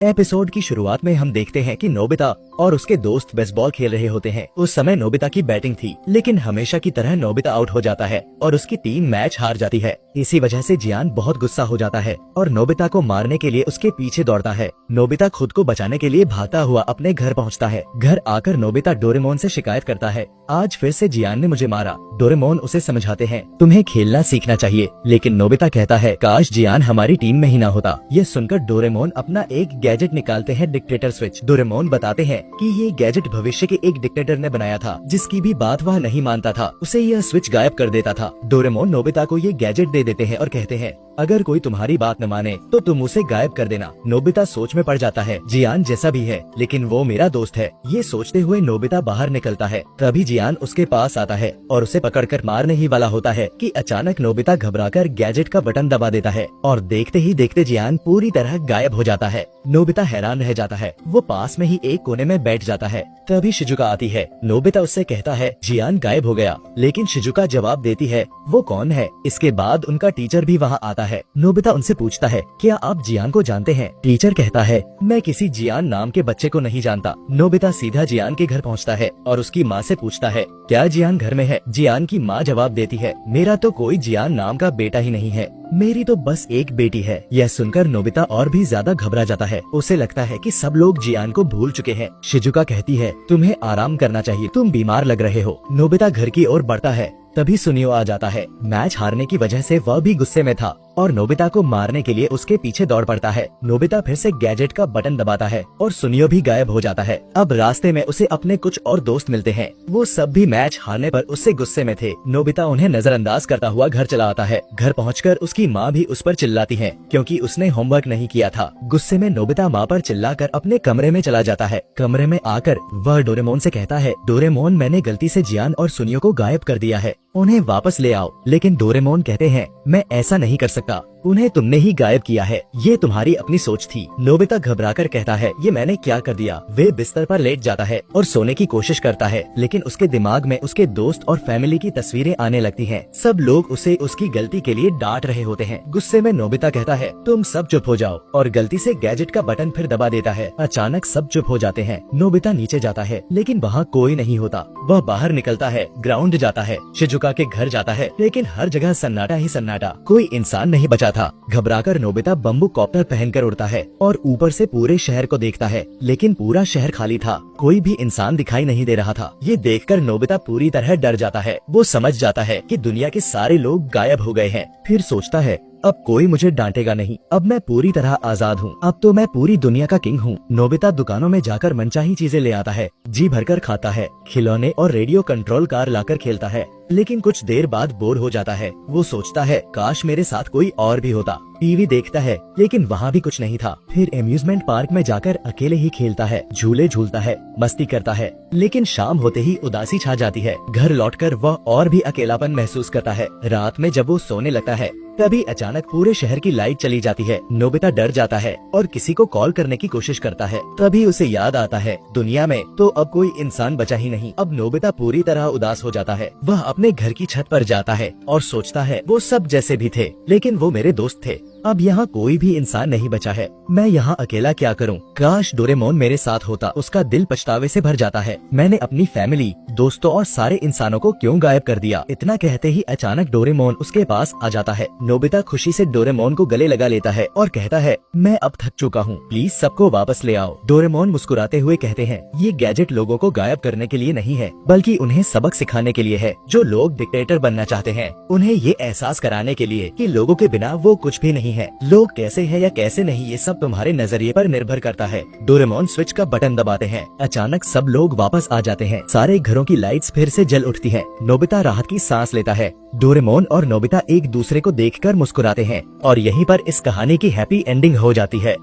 Episode की शुरुआत में हम देखते हैं कि नोबिता और उसके दोस्त बेसबॉल खेल रहे होते हैं। उस समय नोबिता की बैटिंग थी, लेकिन हमेशा की तरह नोबिता आउट हो जाता है और उसकी टीम मैच हार जाती है। इसी वजह से जियान बहुत गुस्सा हो जाता है और नोबिता को मारने के लिए उसके पीछे दौड़ता है। नोबिता खुद को बचाने के लिए भागता हुआ अपने घर पहुंचता है। घर आकर नोबिता डोरेमोन से शिकायत करता है, आज फिर से जियान ने मुझे मारा। डोरेमोन उसे समझाते हैं, तुम्हें खेलना सीखना चाहिए। लेकिन नोबिता कहता है, काश जियान हमारी टीम में ही ना होता। ये सुनकर डोरेमोन अपना एक गैजेट निकालते हैं, डिक्टेटर स्विच। डोरेमोन बताते हैं कि ये गैजेट भविष्य के एक डिक्टेटर ने बनाया था, जिसकी भी बात वह नहीं मानता था, उसे यह स्विच गायब कर देता था। डोरेमोन नोबिता को ये गैजेट दे देते हैं और कहते हैं, अगर कोई तुम्हारी बात न माने तो तुम उसे गायब कर देना। नोबिता सोच में पड़ जाता है, जियान जैसा भी है लेकिन वो मेरा दोस्त है। ये सोचते हुए नोबिता बाहर निकलता है। तभी जियान उसके पास आता है और उसे पकड़कर मारने ही वाला होता है कि अचानक नोबिता घबराकर गैजेट का बटन दबा देता है और देखते ही देखते जियान पूरी तरह गायब हो जाता है। नोबिता हैरान रह जाता है। वो पास में ही एक कोने में बैठ जाता है। तभी शिजुका आती है। नोबिता उससे कहता है, जियान गायब हो गया। लेकिन शिजुका जवाब देती है, वो कौन है? इसके बाद उनका टीचर भी वहाँ आता है। नोबिता उनसे पूछता है, क्या आप जियान को जानते हैं? टीचर कहता है, मैं किसी जियान नाम के बच्चे को नहीं जानता। नोबिता सीधा जियान के घर पहुँचता है और उसकी माँ से पूछता है, क्या जियान घर में है? जियान की माँ जवाब देती है, मेरा तो कोई जियान नाम का बेटा ही नहीं है, मेरी तो बस एक बेटी है। यह सुनकर नोबिता और भी ज्यादा घबरा जाता है। उसे लगता है कि सब लोग जियान को भूल चुके हैं। शिजुका कहती है, तुम्हें आराम करना चाहिए, तुम बीमार लग रहे हो। नोबिता घर की ओर बढ़ता है। तभी सुनियो आ जाता है। मैच हारने की वजह से वह भी गुस्से में था और नोबिता को मारने के लिए उसके पीछे दौड़ पड़ता है। नोबिता फिर से गैजेट का बटन दबाता है और सुनियो भी गायब हो जाता है। अब रास्ते में उसे अपने कुछ और दोस्त मिलते हैं। वो सब भी मैच हारने पर उससे गुस्से में थे। नोबिता उन्हें नजरअंदाज करता हुआ घर चला आता है। घर पहुंचकर उसकी माँ भी उस पर चिल्लाती है क्योंकि उसने होमवर्क नहीं किया था। गुस्से में नोबिता माँ पर चिल्लाकर अपने कमरे में चला जाता है। कमरे में आकर वह डोरेमोन से कहता है, डोरेमोन मैंने गलती से जियान और सुनियो को गायब कर दिया है, उन्हें वापस ले आओ। लेकिन डोरेमोन कहते हैं, मैं ऐसा नहीं कर सकता, उन्हें तुमने ही गायब किया है, ये तुम्हारी अपनी सोच थी। नोबिता घबराकर कहता है, ये मैंने क्या कर दिया? वे बिस्तर पर लेट जाता है और सोने की कोशिश करता है, लेकिन उसके दिमाग में उसके दोस्त और फैमिली की तस्वीरें आने लगती हैं। सब लोग उसे उसकी गलती के लिए डांट रहे होते हैं। गुस्से में नोबिता कहता है, तुम सब चुप हो जाओ, और गलती से गैजेट का बटन फिर दबा देता है। अचानक सब चुप हो जाते हैं। नोबिता नीचे जाता है, लेकिन वहाँ कोई नहीं होता। वह बाहर निकलता है, ग्राउंड जाता है, शिजुका के घर जाता है, लेकिन हर जगह सन्नाटा ही सन्नाटा, कोई इंसान नहीं बचा था। घबराकर नोबिता बम्बू कॉप्टर पहनकर उड़ता है और ऊपर से पूरे शहर को देखता है, लेकिन पूरा शहर खाली था, कोई भी इंसान दिखाई नहीं दे रहा था। ये देखकर नोबिता पूरी तरह डर जाता है। वो समझ जाता है कि दुनिया के सारे लोग गायब हो गए हैं। फिर सोचता है, अब कोई मुझे डांटेगा नहीं, अब मैं पूरी तरह आजाद हूँ, अब तो मैं पूरी दुनिया का किंग हूँ। नोबिता दुकानों में जाकर मनचाही चीजें ले आता है, जी भरकर खाता है, खिलौने और रेडियो कंट्रोल कार लाकर खेलता है, लेकिन कुछ देर बाद बोर हो जाता है। वो सोचता है, काश मेरे साथ कोई और भी होता। टीवी देखता है, लेकिन वहाँ भी कुछ नहीं था। फिर एम्यूजमेंट पार्क में जाकर अकेले ही खेलता है, झूले झूलता है, मस्ती करता है, लेकिन शाम होते ही उदासी छा जाती है। घर लौटकर वह और भी अकेलापन महसूस करता है। रात में जब वो सोने लगता है, तभी अचानक पूरे शहर की लाइट चली जाती है। नोबिता डर जाता है और किसी को कॉल करने की कोशिश करता है। तभी उसे याद आता है, दुनिया में तो अब कोई इंसान बचा ही नहीं। अब नोबिता पूरी तरह उदास हो जाता है। वह अपने घर की छत पर जाता है और सोचता है, वो सब जैसे भी थे, लेकिन वो मेरे दोस्त थे, अब यहाँ कोई भी इंसान नहीं बचा है, मैं यहाँ अकेला क्या करूँ? काश डोरेमोन मेरे साथ होता। उसका दिल पछतावे से भर जाता है। मैंने अपनी फैमिली, दोस्तों और सारे इंसानों को क्यों गायब कर दिया? इतना कहते ही अचानक डोरेमोन उसके पास आ जाता है। नोबिता खुशी से डोरेमोन को गले लगा लेता है और कहता है, मैं अब थक चुका हूँ, प्लीज सबको वापस ले आओ। डोरेमोन मुस्कुराते हुए कहते हैं, ये गैजेट लोगों को गायब करने के लिए नहीं है, बल्कि उन्हें सबक सिखाने के लिए है। जो लोग डिक्टेटर बनना चाहते हैं, उन्हें ये एहसास कराने के लिए कि लोगों के बिना वो कुछ भी नहीं है। लोग कैसे हैं या कैसे नहीं, ये सब तुम्हारे नजरिए पर निर्भर करता है। डोरेमोन स्विच का बटन दबाते हैं। अचानक सब लोग वापस आ जाते हैं। सारे घरों की लाइट्स फिर से जल उठती हैं। नोबिता राहत की सांस लेता है। डोरेमोन और नोबिता एक दूसरे को देखकर मुस्कुराते हैं और यहीं पर इस कहानी की हैप्पी एंडिंग हो जाती है।